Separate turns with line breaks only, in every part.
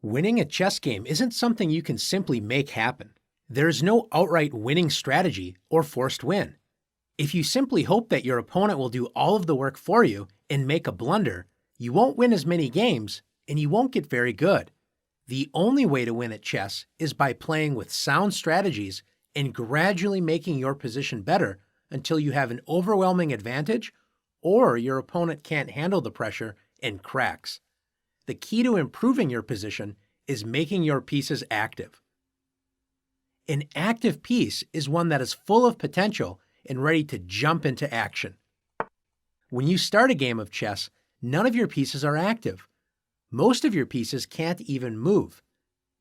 Winning a chess game isn't something you can simply make happen. There's no outright winning strategy or forced win. If you simply hope that your opponent will do all of the work for you and make a blunder, you won't win as many games and you won't get very good. The only way to win at chess is by playing with sound strategies and gradually making your position better until you have an overwhelming advantage or your opponent can't handle the pressure and cracks. The key to improving your position is making your pieces active. An active piece is one that is full of potential and ready to jump into action. When you start a game of chess, none of your pieces are active. Most of your pieces can't even move.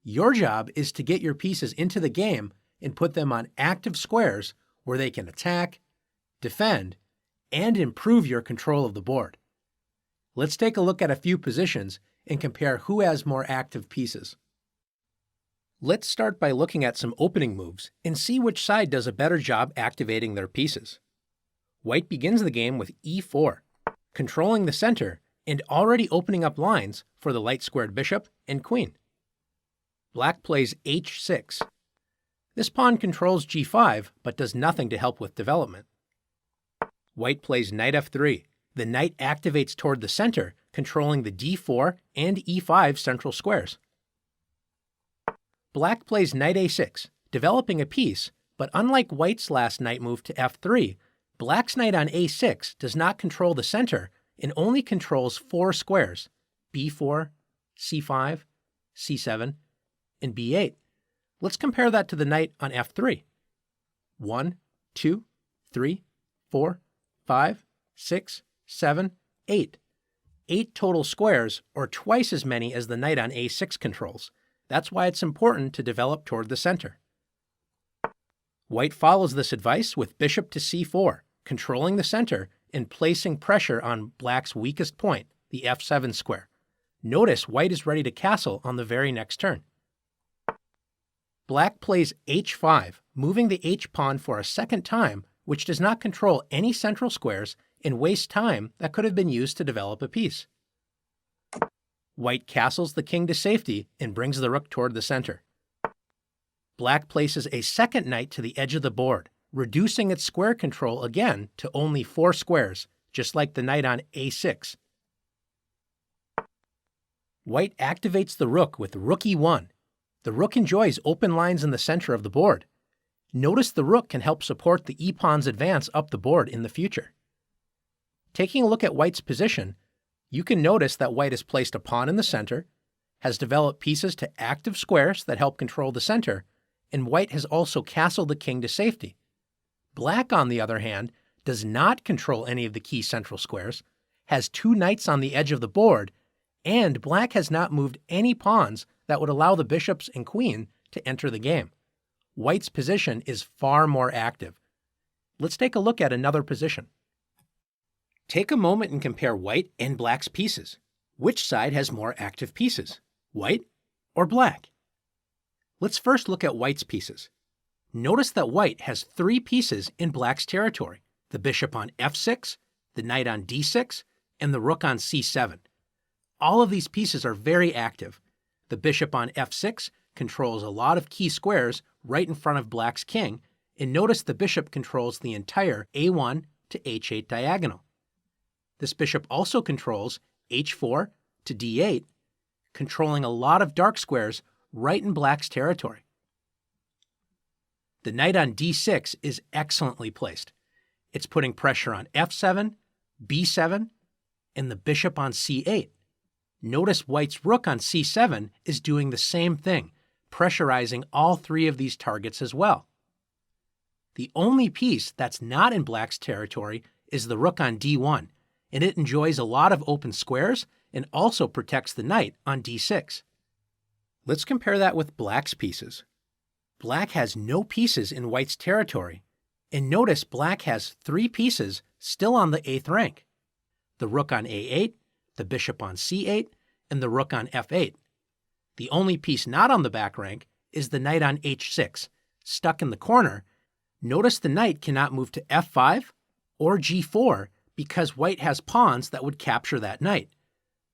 Your job is to get your pieces into the game and put them on active squares where they can attack, defend, and improve your control of the board. Let's take a look at a few positions and compare who has more active pieces. Let's start by looking at some opening moves and see which side does a better job activating their pieces. White begins the game with e4, controlling the center and already opening up lines for the light-squared bishop and queen. Black plays h6. This pawn controls g5 but does nothing to help with development. White plays knight f3. The knight activates toward the center, controlling the d4 and e5 central squares. Black plays knight a6, developing a piece, but unlike White's last knight move to f3, Black's knight on a6 does not control the center and only controls 4 squares, b4, c5, c7, and b8. Let's compare that to the knight on f3. 1, 2, 3, 4, 5, 6, 7, 8. 8 total squares, or twice as many as the knight on a6 controls. That's why it's important to develop toward the center. White follows this advice with bishop to c4, controlling the center and placing pressure on Black's weakest point, the f7 square. Notice White is ready to castle on the very next turn. Black plays h5, moving the h-pawn for a second time, which does not control any central squares and wastes time that could have been used to develop a piece. White castles the king to safety and brings the rook toward the center. Black places a second knight to the edge of the board, reducing its square control again to only 4 squares, just like the knight on a6. White activates the rook with rook e1. The rook enjoys open lines in the center of the board. Notice the rook can help support the e-pawn's advance up the board in the future. Taking a look at White's position, you can notice that White has placed a pawn in the center, has developed pieces to active squares that help control the center, and White has also castled the king to safety. Black, on the other hand, does not control any of the key central squares, has 2 knights on the edge of the board, and Black has not moved any pawns that would allow the bishops and queen to enter the game. White's position is far more active. Let's take a look at another position. Take a moment and compare White and Black's pieces. Which side has more active pieces, White or Black? Let's first look at White's pieces. Notice that White has 3 pieces in Black's territory: the bishop on f6, the knight on d6, and the rook on c7. All of these pieces are very active. The bishop on f6 controls a lot of key squares right in front of Black's king, and notice the bishop controls the entire a1 to h8 diagonal. This bishop also controls h4 to d8, controlling a lot of dark squares right in Black's territory. The knight on d6 is excellently placed. It's putting pressure on f7, b7, and the bishop on c8. Notice White's rook on c7 is doing the same thing, pressurizing all 3 of these targets as well. The only piece that's not in Black's territory is the rook on d1, and it enjoys a lot of open squares and also protects the knight on d6. Let's compare that with Black's pieces. Black has no pieces in White's territory, and notice Black has 3 pieces still on the 8th rank: the rook on a8, the bishop on c8, and the rook on f8. The only piece not on the back rank is the knight on h6, stuck in the corner. Notice the knight cannot move to f5 or g4 because White has pawns that would capture that knight.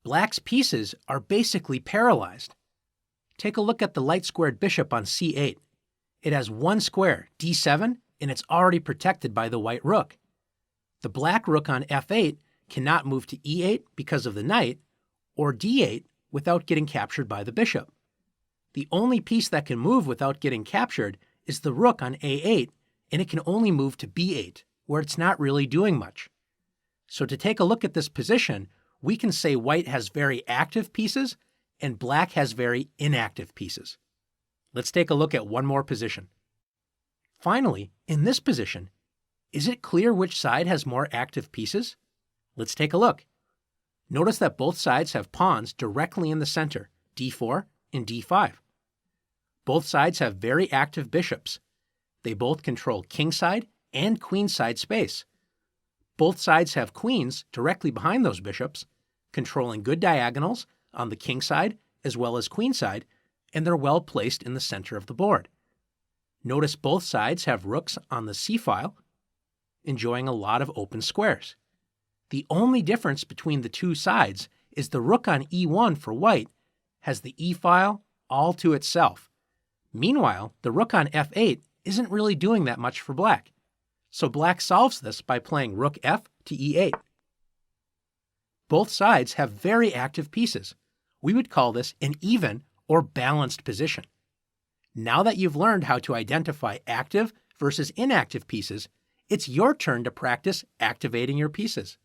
Black's pieces are basically paralyzed. Take a look at the light-squared bishop on c8. It has one square, d7, and it's already protected by the white rook. The black rook on f8 cannot move to e8 because of the knight, or d8 without getting captured by the bishop. The only piece that can move without getting captured is the rook on a8, and it can only move to b8, where it's not really doing much. So to take a look at this position, we can say white has very active pieces and black has very inactive pieces. Let's take a look at one more position. Finally, in this position, is it clear which side has more active pieces? Let's take a look. Notice that both sides have pawns directly in the center, d4 and d5. Both sides have very active bishops. They both control kingside and queenside space. Both sides have queens directly behind those bishops, controlling good diagonals on the king side as well as queen side, and they're well placed in the center of the board. Notice both sides have rooks on the c-file, enjoying a lot of open squares. The only difference between the two sides is the rook on e1 for white has the e-file all to itself. Meanwhile, the rook on f8 isn't really doing that much for black. So black solves this by playing rook f to e8. Both sides have very active pieces. We would call this an even or balanced position. Now that you've learned how to identify active versus inactive pieces, it's your turn to practice activating your pieces.